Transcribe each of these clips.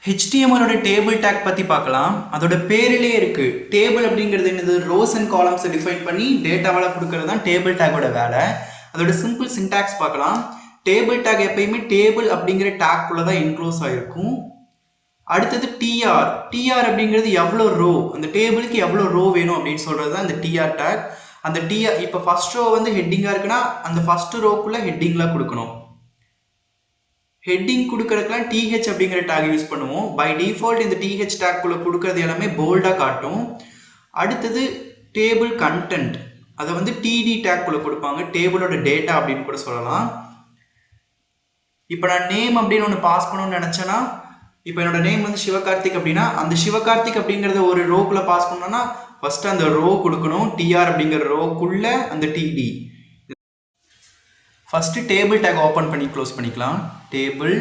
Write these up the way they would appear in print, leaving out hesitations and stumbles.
HTML ஓட table take பற்றி பார்க்கலாம். அதோட பேரிலே இருக்கு. டேபிள் அப்படிங்கிறது என்னது? ரோஸ் அண்ட் காலம்ஸை டிஃபைன் பண்ணி டேட்டாவால் கொடுக்கறது தான் டேபிள் டேக்கோட வேலை. அதோட சிம்பிள் சின்டாக்ஸ் பார்க்கலாம். டேபிள் டேக் எப்பயுமே டேபிள் அப்படிங்கிற டேக்குள்ளே தான் இன்க்ளோஸ் ஆகிருக்கும். அடுத்தது டிஆர். டிஆர் அப்படிங்கிறது எவ்வளோ ரோ, அந்த டேபிளுக்கு எவ்வளோ ரோ வேணும் அப்படின்னு சொல்கிறது தான் அந்த டிஆர் டேக். அந்த டிஆர் இப்போ ஃபர்ஸ்ட் ரோ வந்து ஹெட்டிங்காக இருக்குன்னா அந்த ஃபர்ஸ்ட் ரோக்குள்ளே ஹெட்டிங்லாம் கொடுக்கணும். ஹெட்டிங் கொடுக்கறதுக்குலாம் டிஹெச் அப்படிங்கிற டேக் யூஸ் பண்ணுவோம். பை டிஃபால்ட் இந்த டிஹெச் டேக்குள்ளே கொடுக்கறது எல்லாமே போல்டாக காட்டும். அடுத்தது டேபிள் கண்டென்ட், அதை வந்து டிடி டேக்குள்ளே கொடுப்பாங்க. டேபிளோட டேட்டா அப்படின்னு கூட சொல்லலாம். இப்போ நான் நேம் அப்படின்னு ஒன்று பாஸ் பண்ணணும்னு நினச்சேன்னா, இப்போ என்னோட நேம் வந்து சிவகார்த்திக் அப்படின்னா அந்த சிவகார்த்திக் அப்படிங்கிறத ஒரு ரோக்குள்ளே பாஸ் பண்ணோன்னா ஃபர்ஸ்ட் அந்த ரோ கொடுக்கணும். டிஆர் அப்படிங்கிற ரோக்குள்ள அந்த TD. First table tag open பண்ணி க்ளோஸ் பண்ணிக்கலாம். டேபிள்.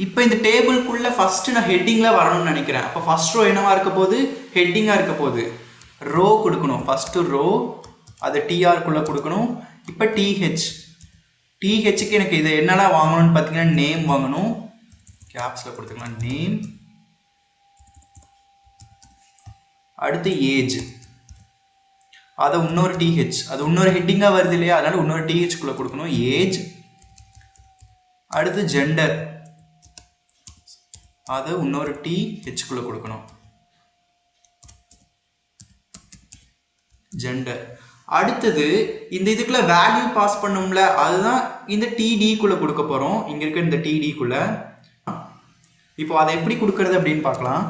இப்போ இந்த டேபிள்குள்ள ஃபர்ஸ்ட் நான் ஹெட்டிங்கில் வரணும்னு நினைக்கிறேன். அப்போ ஃபர்ஸ்ட் ரோ என்னவா இருக்க போகுது? ஹெட்டிங்காக இருக்க போகுது. ரோ கொடுக்கணும். ஃபர்ஸ்ட் ரோ அதை டிஆர்க்குள்ளே கொடுக்கணும். இப்போ டிஹெச். டிஹெச்சுக்கு எனக்கு இதை என்னெல்லாம் வாங்கணும்னு பார்த்தீங்கன்னா நேம் வாங்கணும். கேப்ஸில் கொடுத்துக்கலாம் நேம். அடுத்து ஏஜ், அதை இன்னொரு டிஹெச், அது இன்னொரு ஹெட்டிங்காக வருது இல்லையா, அதனால இன்னொரு டிஹெச்குள்ளே கொடுக்கணும் ஏஜ். அடுத்து ஜெண்டர், அதை இன்னொரு டிஹெச்குள்ளே கொடுக்கணும் ஜெண்டர். அடுத்தது இந்த இதுக்குள்ள வேல்யூ பாஸ் பண்ணும்ல, அதுதான் இந்த டிடிக்குள்ளே கொடுக்க போகிறோம். இங்கே இருக்க இந்த டிடிக்குள்ளே. இப்போ அதை எப்படி கொடுக்கறது அப்படின்னு பார்க்கலாம்.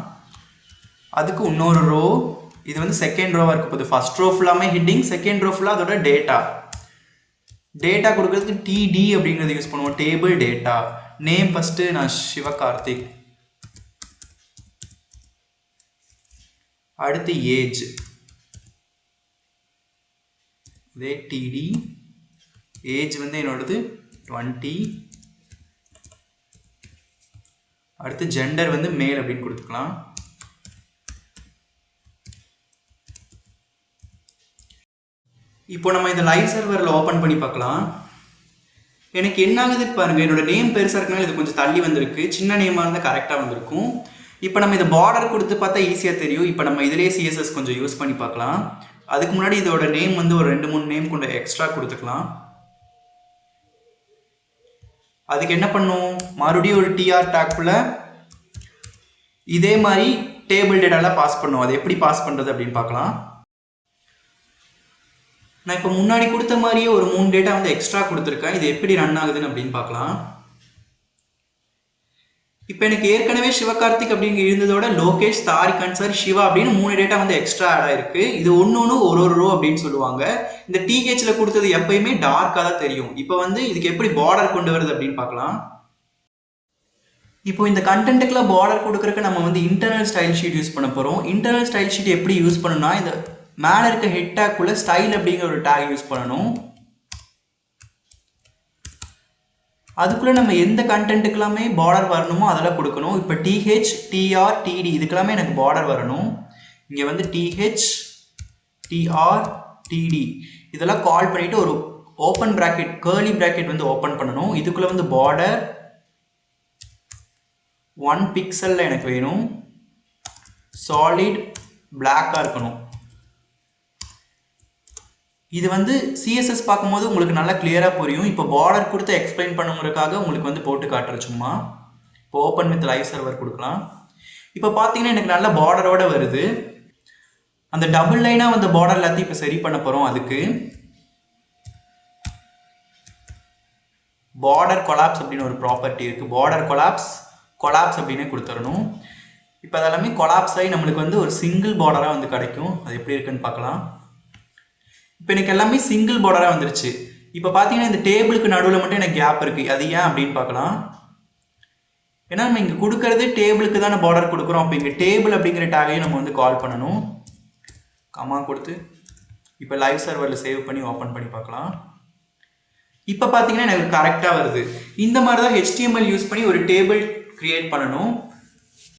அதுக்கு இன்னொரு ரோ, இது வந்து செகண்ட் ரோவாக இருக்க போகுது. ஃபர்ஸ்ட் ரோ ஃபுல்லாமே ஹெட்டிங், செகண்ட் ரோ ஃபுல்லாக அதோட டேட்டா. டேட்டா கொடுக்கறதுக்கு டிடி அப்படிங்கிறது யூஸ் பண்ணுவோம். Table data. நேம் ஃபர்ஸ்ட்டு நான் சிவகார்த்திக். அடுத்து ஏஜ், இதே டிடி. ஏஜ் வந்து என்னோடது 20. அடுத்து ஜெண்டர் வந்து மேல் அப்படின்னு கொடுத்துக்கலாம். இப்போ நம்ம இந்த லைவ் சர்வரில் ஓப்பன் பண்ணி பார்க்கலாம். எனக்கு என்ன ஆகுது பாருங்க, என்னோட நேம் பெருசாக இருக்கனால இது கொஞ்சம் தள்ளி வந்திருக்கு. சின்ன நேமாக இருந்தால் கரெக்டாக வந்திருக்கும். இப்போ நம்ம இந்த பார்டர் கொடுத்து பார்த்தா ஈஸியாக தெரியும். இப்போ நம்ம இதிலே சிஎஸ்எஸ் கொஞ்சம் யூஸ் பண்ணி பார்க்கலாம். அதுக்கு முன்னாடி இதோட நேம் வந்து ஒரு 2-3 நேம் கொண்டு எக்ஸ்ட்ரா கொடுத்துக்கலாம். அதுக்கு என்ன பண்ணும், மறுபடியும் ஒரு டிஆர் டேக்குள்ள இதே மாதிரி டேபிள் டேட்டாலாம் பாஸ் பண்ணும். அது எப்படி பாஸ் பண்ணுறது அப்படின்னு பார்க்கலாம். நான் இப்போ முன்னாடி கொடுத்த மாதிரியே ஒரு 3 டேட்டா வந்து எக்ஸ்ட்ரா கொடுத்துருக்கேன். இது எப்படி ரன் ஆகுதுன்னு அப்படின்னு பார்க்கலாம். இப்போ எனக்கு ஏற்கனவே சிவகார்த்திக் அப்படிங்க இருந்ததோட லோகேஷ், தாரிக் அன்சாரி, சிவா அப்படின்னு 3 டேட்டா வந்து எக்ஸ்ட்ரா ஆட் ஆயிருக்கு. இது ஒன்று ஒரு ரோ அப்படின்னு சொல்லுவாங்க. இந்த டிஹெச்ல கொடுத்தது எப்பயுமே டார்க்காக தான் தெரியும். இப்போ வந்து இதுக்கு எப்படி பார்டர் கொண்டு வருது அப்படின்னு பார்க்கலாம். இப்போ இந்த கண்டென்ட்டுக்குள்ள பார்டர் கொடுக்கறதுக்கு நம்ம வந்து இன்டர்னல் ஸ்டைல் ஷீட் யூஸ் பண்ண போகிறோம். இன்டர்னல் ஸ்டைல் ஷீட் எப்படி யூஸ் பண்ணணும்னா, இந்த மேலே இருக்க ஹெட் டேக்குள்ள ஸ்டைல் அப்படிங்கிற ஒரு டேக் யூஸ் பண்ணணும். அதுக்குள்ளே நம்ம எந்த கண்டென்ட்டுக்கெல்லாமே பார்டர் வரணுமோ அதெல்லாம் கொடுக்கணும். இப்போ டிஹெச், டிஆர், டிடி இதுக்கெல்லாமே எனக்கு பார்டர் வரணும். இங்கே வந்து டிஹெச், டிஆர், டிடி இதெல்லாம் கால் பண்ணிவிட்டு ஒரு ஓப்பன் ப்ராக்கெட், கேர்லி ப்ராக்கெட் வந்து ஓப்பன் பண்ணணும். இதுக்குள்ளே வந்து பார்டர் 1 பிக்சலில் எனக்கு வேணும். சாலிட் பிளாக்காக இருக்கணும். இது வந்து சிஎஸ்எஸ் பார்க்கும்போது உங்களுக்கு நல்லா கிளியராக புரியும். இப்போ பார்டர் கொடுத்து எக்ஸ்பிளைன் பண்ணுங்கிறதுக்காக உங்களுக்கு வந்து போட்டு காட்டுற சும்மா. இப்போ ஓப்பன் வித் லைவ் சர்வர் கொடுக்கலாம். இப்போ பார்த்தீங்கன்னா எனக்கு நல்ல பார்டரோட வருது. அந்த டபுள் லைனாக வந்த பார்டர் எல்லாத்தையும் இப்போ சரி பண்ண போகிறோம். அதுக்கு பார்டர் கொலாப்ஸ் அப்படின்னு ஒரு ப்ராப்பர்ட்டி இருக்குது. பார்டர் கொலாப்ஸ் அப்படின்னு கொடுத்துடணும். இப்போ அதெல்லாமே கொலாப்ஸ் ஆகி நம்மளுக்கு வந்து ஒரு சிங்கிள் பார்டராக வந்து கிடைக்கும். அது எப்படி இருக்குன்னு பார்க்கலாம். இப்போ எனக்கு எல்லாமே சிங்கிள் பார்டராக வந்துருச்சு. இப்போ பார்த்தீங்கன்னா இந்த டேபிளுக்கு நடுவில் மட்டும் எனக்கு கேப் இருக்குது. அது ஏன் அப்படின்னு பார்க்கலாம். ஏன்னா நம்ம இங்கே கொடுக்கறது டேபிளுக்கு தானே பார்டர் கொடுக்குறோம். அப்போ இங்கே டேபிள் அப்படிங்கிற டேகையும் நம்ம வந்து கால் பண்ணணும். கமா கொடுத்து இப்போ லைவ் சர்வரில் சேவ் பண்ணி ஓப்பன் பண்ணி பார்க்கலாம். இப்போ பார்த்தீங்கன்னா எனக்கு கரெக்டாக வருது. இந்த மாதிரி தான் HTML யூஸ் பண்ணி ஒரு டேபிள் கிரியேட் பண்ணணும்.